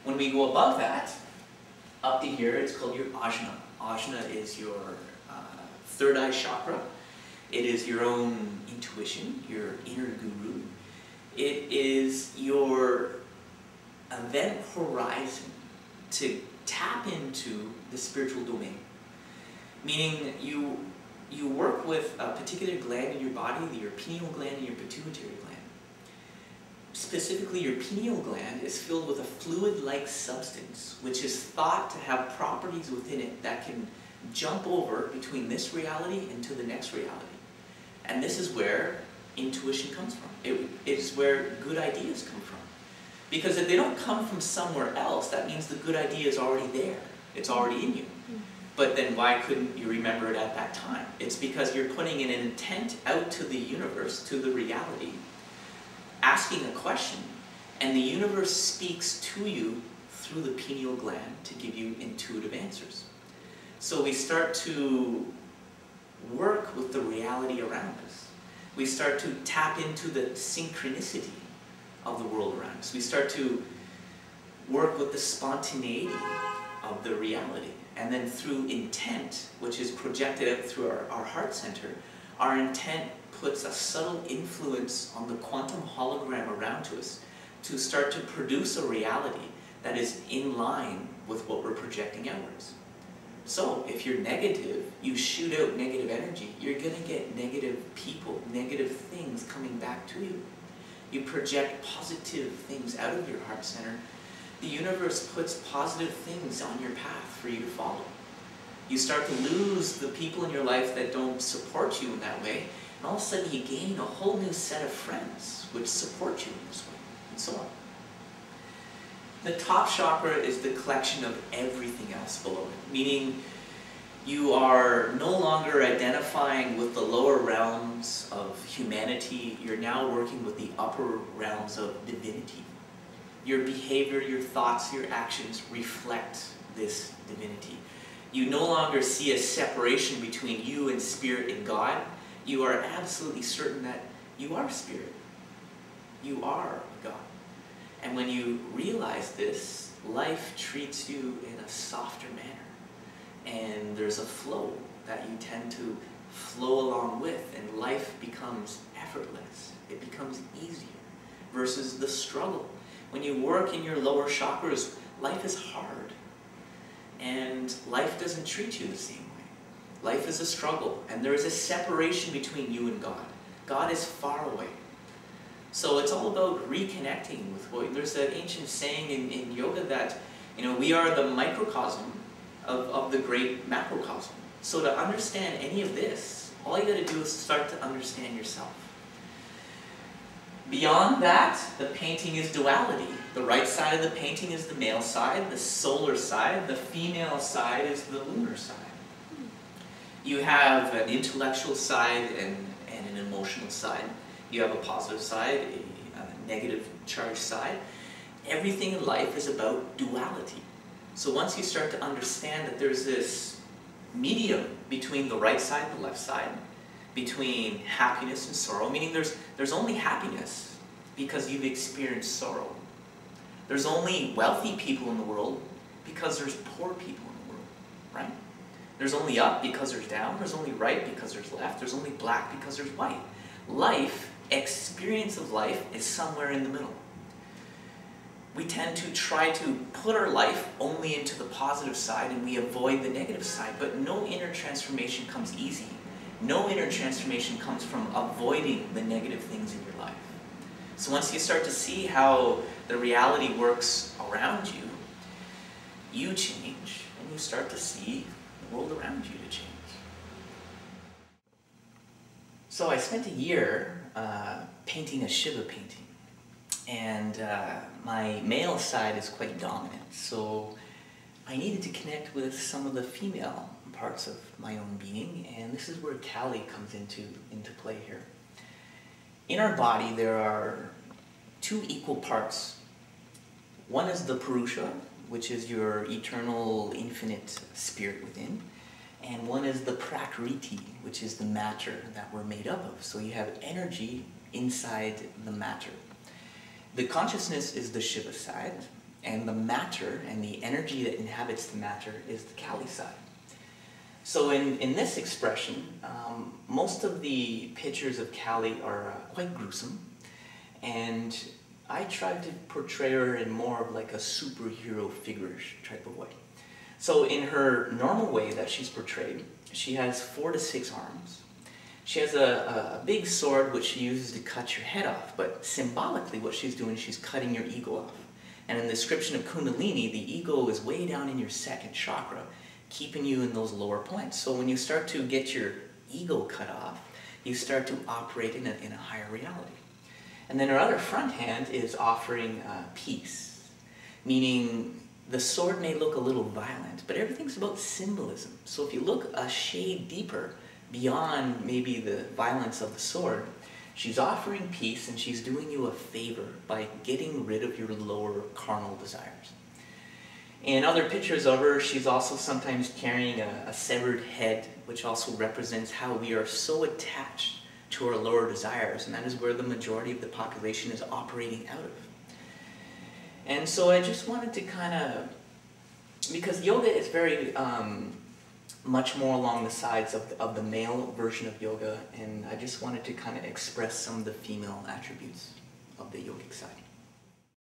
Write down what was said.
When we go above that, up to here, it's called your ajna. Ajna is your third eye chakra. It is your own intuition, your inner guru. It is your event horizon to tap into the spiritual domain. Meaning you work with a particular gland in your body, your pineal gland and your pituitary gland. Specifically, your pineal gland is filled with a fluid-like substance, which is thought to have properties within it that can jump over between this reality into the next reality. And this is where intuition comes from. It is where good ideas come from. Because if they don't come from somewhere else, that means the good idea is already there. It's already in you. But then why couldn't you remember it at that time? It's because you're putting an intent out to the universe, to the reality, asking a question, and the universe speaks to you through the pineal gland to give you intuitive answers. So we start to work with the reality around us. We start to tap into the synchronicity of the world around us. We start to work with the spontaneity of the reality. And then through intent, which is projected out through our heart center, our intent puts a subtle influence on the quantum hologram around us to start to produce a reality that is in line with what we're projecting outwards. So if you're negative, you shoot out negative energy, you're going to get negative people, negative things coming back to you. You project positive things out of your heart center. The universe puts positive things on your path for you to follow. You start to lose the people in your life that don't support you in that way, and all of a sudden you gain a whole new set of friends which support you in this way, and so on. The top chakra is the collection of everything else below it, meaning you are no longer identifying with the lower realms of humanity, you're now working with the upper realms of divinity. Your behavior, your thoughts, your actions reflect this divinity. You no longer see a separation between you and Spirit and God. You are absolutely certain that you are Spirit. You are God. And when you realize this, life treats you in a softer manner. And there's a flow that you tend to flow along with, and life becomes effortless. It becomes easier versus the struggle. When you work in your lower chakras, life is hard. And life doesn't treat you the same way. Life is a struggle, and there is a separation between you and God. God is far away. So it's all about reconnecting with what, there's an ancient saying in yoga that, we are the microcosm of the great macrocosm. So to understand any of this, all you got to do is start to understand yourself. Beyond that, the painting is duality. The right side of the painting is the male side, the solar side. The female side is the lunar side. You have an intellectual side and an emotional side. You have a positive side, a negative charged side. Everything in life is about duality. So once you start to understand that there's this medium between the right side and the left side, between happiness and sorrow, meaning there's only happiness because you've experienced sorrow. There's only wealthy people in the world because there's poor people in the world, right? There's only up because there's down. There's only right because there's left. There's only black because there's white. Life, experience of life, is somewhere in the middle. We tend to try to put our life only into the positive side and we avoid the negative side, but no inner transformation comes easy. No inner transformation comes from avoiding the negative things in your life. So once you start to see how the reality works around you, you change and you start to see the world around you to change. So I spent a year painting a Shiva painting. And my male side is quite dominant, so I needed to connect with some of the female parts of my own being, and this is where Kali comes into play here. In our body there are two equal parts. One is the Purusha, which is your eternal, infinite spirit within, and one is the Prakriti, which is the matter that we're made up of. So you have energy inside the matter. The consciousness is the Shiva side, and the matter and the energy that inhabits the matter is the Kali side. So in this expression, most of the pictures of Kali are quite gruesome, and I tried to portray her in more of like a superhero figure-ish type of way. So in her normal way that she's portrayed, she has 4 to 6 arms. She has a big sword which she uses to cut your head off, but symbolically what she's doing, she's cutting your ego off. And in the description of Kundalini, the ego is way down in your 2nd chakra, keeping you in those lower points. So when you start to get your ego cut off, you start to operate in a higher reality. And then her other front hand is offering peace, meaning the sword may look a little violent, but everything's about symbolism. So if you look a shade deeper beyond maybe the violence of the sword, she's offering peace and she's doing you a favor by getting rid of your lower carnal desires. In other pictures of her, she's also sometimes carrying a severed head, which also represents how we are so attached to our lower desires, and that is where the majority of the population is operating out of. And so I just wanted to kind of, because yoga is very much more along the sides of the male version of yoga, and I just wanted to kind of express some of the female attributes of the yogic side.